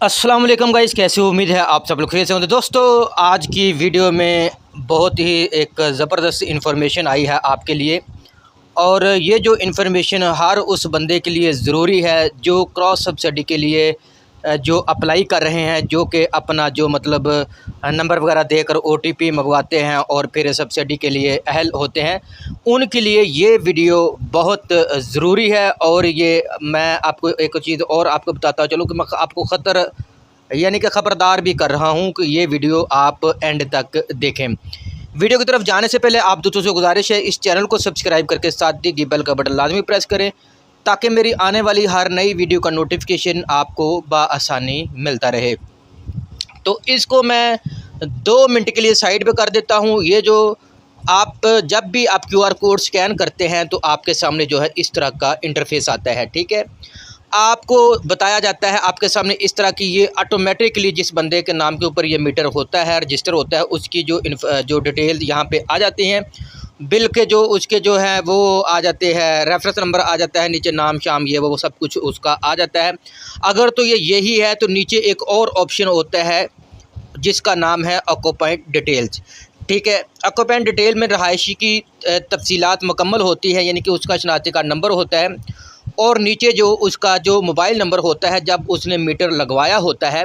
अस्सलाम वालेकुम गाइस, कैसे हो? उम्मीद है आप सब लोग खैरियत से होंगे। दोस्तों, आज की वीडियो में बहुत ही एक ज़बरदस्त इन्फॉर्मेशन आई है आपके लिए। और ये जो इन्फॉर्मेशन हर उस बंदे के लिए ज़रूरी है जो क्रॉस सब्सिडी के लिए जो अप्लाई कर रहे हैं, जो कि अपना जो मतलब नंबर वगैरह देकर ओटीपी मंगवाते हैं और फिर सब्सिडी के लिए अहल होते हैं, उनके लिए ये वीडियो बहुत ज़रूरी है। और ये मैं आपको एक चीज़ और आपको बताता चलूँ कि मैं आपको यानी कि ख़बरदार भी कर रहा हूँ कि ये वीडियो आप एंड तक देखें। वीडियो की तरफ जाने से पहले आप दोस्तों से गुजारिश है, इस चैनल को सब्सक्राइब करके साथ ही बेल का बटन लाजमी प्रेस करें ताकि मेरी आने वाली हर नई वीडियो का नोटिफिकेशन आपको बआसानी मिलता रहे। तो इसको मैं 2 मिनट के लिए साइड पे कर देता हूँ। ये जो आप जब भी आप QR कोड स्कैन करते हैं तो आपके सामने जो है इस तरह का इंटरफेस आता है, ठीक है। आपको बताया जाता है आपके सामने इस तरह की, ये ऑटोमेटिकली जिस बंदे के नाम के ऊपर ये मीटर होता है, रजिस्टर होता है, उसकी जो डिटेल यहाँ पे आ जाती हैं। बिल के जो उसके जो है वो आ जाते हैं, रेफरेंस नंबर आ जाता है, नीचे नाम शाम ये वो सब कुछ उसका आ जाता है। अगर तो ये यही है तो नीचे एक और ऑप्शन होता है जिसका नाम है ऑक्यूपेंट डिटेल्स, ठीक है। ऑक्यूपेंट डिटेल में रहायशी की तफसीलात मुकम्मल होती है, यानी कि उसका शनाख्ती कार्ड नंबर होता है और नीचे जो उसका जो मोबाइल नंबर होता है जब उसने मीटर लगवाया होता है,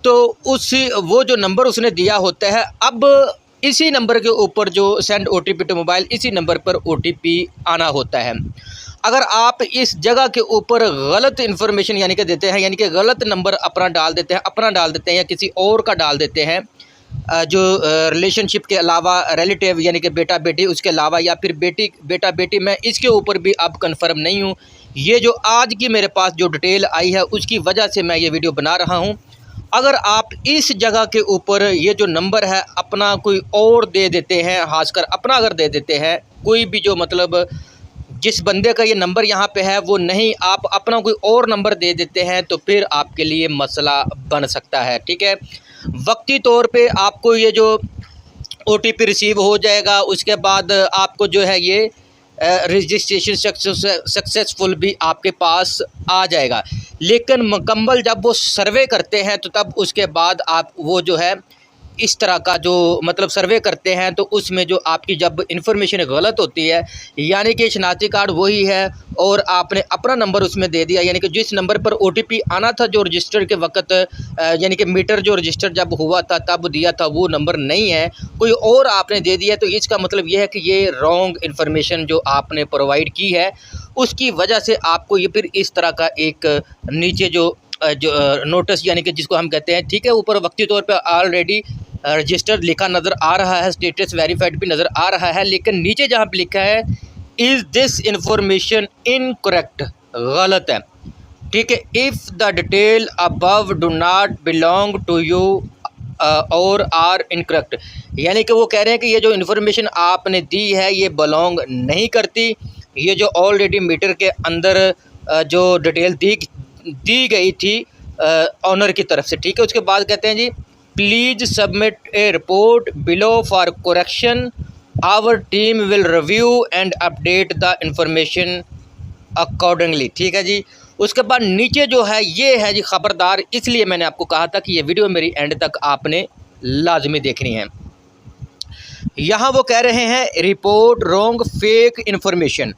तो उस वो जो नंबर उसने दिया होता है, अब इसी नंबर के ऊपर जो सेंड ओटीपी टू मोबाइल, इसी नंबर पर ओटीपी आना होता है। अगर आप इस जगह के ऊपर गलत इन्फॉर्मेशन यानी कि देते हैं, यानी कि गलत नंबर अपना डाल देते हैं, या किसी और का डाल देते हैं, जो रिलेशनशिप के अलावा रिलेटिव यानी कि बेटा बेटी उसके अलावा, या फिर बेटा बेटी, मैं इसके ऊपर भी अब कंफर्म नहीं हूँ। ये जो आज की मेरे पास जो डिटेल आई है उसकी वजह से मैं ये वीडियो बना रहा हूँ। अगर आप इस जगह के ऊपर ये जो नंबर है अपना कोई और दे देते हैं, खासकर अपना अगर दे देते हैं, कोई भी जो मतलब जिस बंदे का ये नंबर यहाँ पे है वो नहीं, आप अपना कोई और नंबर दे देते हैं, तो फिर आपके लिए मसला बन सकता है, ठीक है। वक्ती तौर पे आपको ये जो ओटीपी रिसीव हो जाएगा, उसके बाद आपको जो है ये रजिस्ट्रेशन सक्सेसफुल भी आपके पास आ जाएगा। लेकिन मुकम्मल जब वो सर्वे करते हैं तो तब उसके बाद आप वो जो है इस तरह का जो मतलब सर्वे करते हैं, तो उसमें जो आपकी जब इन्फॉर्मेशन गलत होती है, यानी कि शनाख्ती कार्ड वही है और आपने अपना नंबर उसमें दे दिया, यानी कि जिस नंबर पर ओटीपी आना था जो रजिस्टर के वक्त, यानी कि मीटर जो रजिस्टर जब हुआ था तब दिया था, वो नंबर नहीं है, कोई और आपने दे दिया। तो इसका मतलब ये है कि ये रॉन्ग इन्फॉर्मेशन जो आपने प्रोवाइड की है, उसकी वजह से आपको ये फिर इस तरह का एक नीचे जो नोटिस यानी कि जिसको हम कहते हैं, ठीक है, ऊपर वक्ती तौर पे ऑलरेडी रजिस्टर्ड लिखा नज़र आ रहा है, स्टेटस वेरीफाइड भी नज़र आ रहा है, लेकिन नीचे जहाँ पे लिखा है इज़ दिस इंफॉर्मेशन इनकरेक्ट, गलत है, ठीक है। If the detail above do not belong to you or are incorrect, यानी कि वो कह रहे हैं कि ये जो इन्फॉर्मेशन आपने दी है ये बिलोंग नहीं करती, ये जो ऑलरेडी मीटर के अंदर जो डिटेल दी गई थी ऑनर की तरफ से, ठीक है। उसके बाद कहते हैं जी, please submit a report below for correction, our team will review and update the information accordingly, ठीक है जी। उसके बाद नीचे जो है ये है जी ख़बरदार, इसलिए मैंने आपको कहा था कि ये वीडियो मेरी एंड तक आपने लाजमी देखनी है। यहाँ वो कह रहे हैं रिपोर्ट रॉन्ग फेक इन्फॉर्मेशन।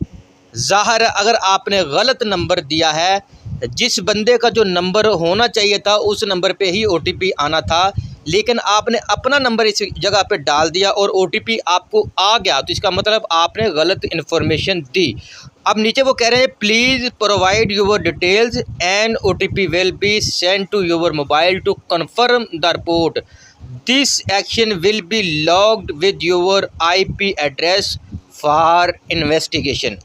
ज़ाहिर है अगर आपने गलत नंबर दिया है, जिस बंदे का जो नंबर होना चाहिए था उस नंबर पे ही ओटीपी आना था, लेकिन आपने अपना नंबर इस जगह पे डाल दिया और ओटीपी आपको आ गया, तो इसका मतलब आपने गलत इन्फॉर्मेशन दी। अब नीचे वो कह रहे हैं please provide your details and OTP will be send to your mobile to confirm the report, this action will be logged with your IP address for investigation.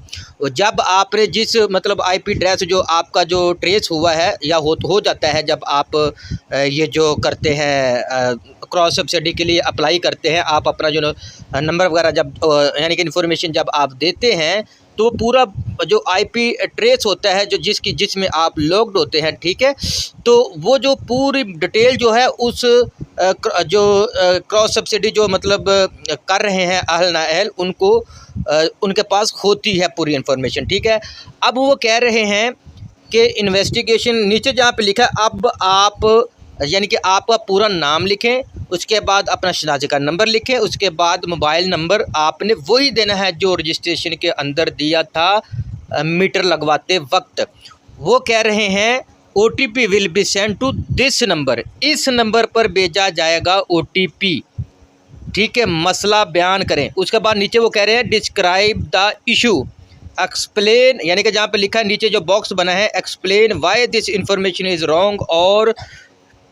जब आपने जिस मतलब IP एड्रेस जो आपका जो ट्रेस हुआ है या हो जाता है, जब आप ये जो करते हैं क्रॉस सब्सिडी के लिए अप्लाई करते हैं, आप अपना जो नंबर वगैरह जब यानी कि इन्फॉर्मेशन जब आप देते हैं, तो पूरा जो IP ट्रेस होता है जो जिसमें आप लॉग्ड होते हैं, ठीक है। तो वो जो पूरी डिटेल जो है उस जो क्रॉस सब्सिडी जो मतलब कर रहे हैं अहल नाअहल, उनको उनके पास होती है पूरी इन्फॉर्मेशन, ठीक है। अब वो कह रहे हैं कि इन्वेस्टिगेशन नीचे जहाँ पे लिखा है, अब आप यानी कि आपका पूरा नाम लिखें, उसके बाद अपना शनाख्ती का नंबर लिखें, उसके बाद मोबाइल नंबर आपने वही देना है जो रजिस्ट्रेशन के अंदर दिया था मीटर लगवाते वक्त। वो कह रहे हैं OTP will be send to this number, इस नंबर पर भेजा जाएगा OTP। ठीक है, मसला बयान करें। उसके बाद नीचे वो कह रहे हैं डिस्क्राइब द इशू, एक्सप्लेन, यानी कि जहाँ पे लिखा है नीचे जो बॉक्स बना है explain why this information is wrong. और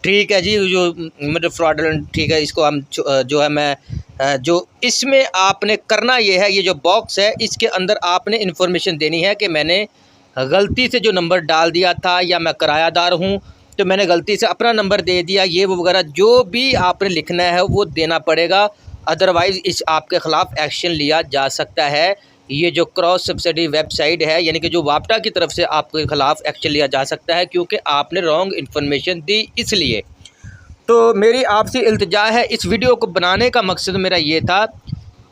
ठीक है जी, जो मतलब फ्रॉडलेंट, ठीक है, इसको हम जो है मैं जो इसमें आपने करना ये है, ये जो बॉक्स है इसके अंदर आपने इन्फॉर्मेशन देनी है कि मैंने गलती से जो नंबर डाल दिया था, या मैं किरायादार हूँ तो मैंने गलती से अपना नंबर दे दिया, ये वो वगैरह जो भी आपने लिखना है वो देना पड़ेगा, अदरवाइज़ इस आपके ख़िलाफ़ एक्शन लिया जा सकता है। ये जो क्रॉस सब्सिडी वेबसाइट है, यानी कि जो वापटा की तरफ से आपके ख़िलाफ़ एक्शन लिया जा सकता है, क्योंकि आपने रॉन्ग इन्फॉर्मेशन दी इसलिए। तो मेरी आपसे इल्तिजा है, इस वीडियो को बनाने का मकसद मेरा ये था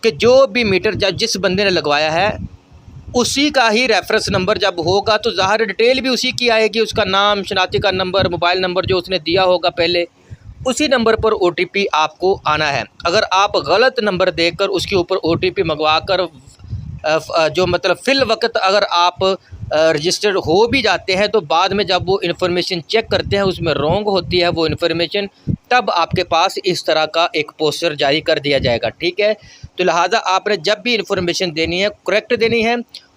कि जो भी मीटर जिस बंदे ने लगवाया है उसी का ही रेफरेंस नंबर जब होगा तो ज़ाहिर डिटेल भी उसी की आएगी, उसका नाम, शनाख्ती का नंबर, मोबाइल नंबर जो उसने दिया होगा पहले, उसी नंबर पर OTP आपको आना है। अगर आप गलत नंबर देकर उसके ऊपर OTP मंगवा कर जो मतलब फ़िल वक्त अगर आप रजिस्टर्ड हो भी जाते हैं तो बाद में जब वो इन्फॉर्मेशन चेक करते हैं उसमें रॉन्ग होती है वो इन्फॉर्मेशन, तब आपके पास इस तरह का एक पोस्टर जारी कर दिया जाएगा। ठीक है, तो लिहाजा आपने जब भी इन्फॉर्मेशन देनी है करेक्ट देनी है,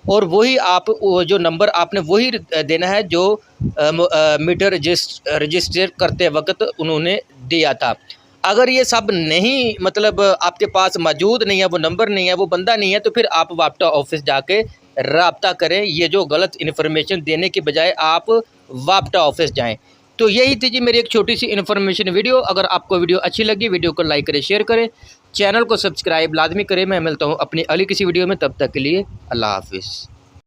और वही आप जो नंबर आपने वही देना है जो मीटर रजिस्टर करते वक्त उन्होंने दिया था। अगर ये सब नहीं मतलब आपके पास मौजूद नहीं है, वो नंबर नहीं है, वो बंदा नहीं है, तो फिर आप वापटा ऑफिस जाके राब्ता करें। ये जो गलत इन्फॉर्मेशन देने के बजाय आप वापटा ऑफिस जाएं। तो यही थी जी मेरी एक छोटी सी इन्फॉर्मेशन वीडियो। अगर आपको वीडियो अच्छी लगी वीडियो को लाइक करें, शेयर करें, चैनल को सब्सक्राइब लाजमी करें। मैं मिलता हूँ अपनी अगली किसी वीडियो में, तब तक के लिए अल्लाह हाफिज़।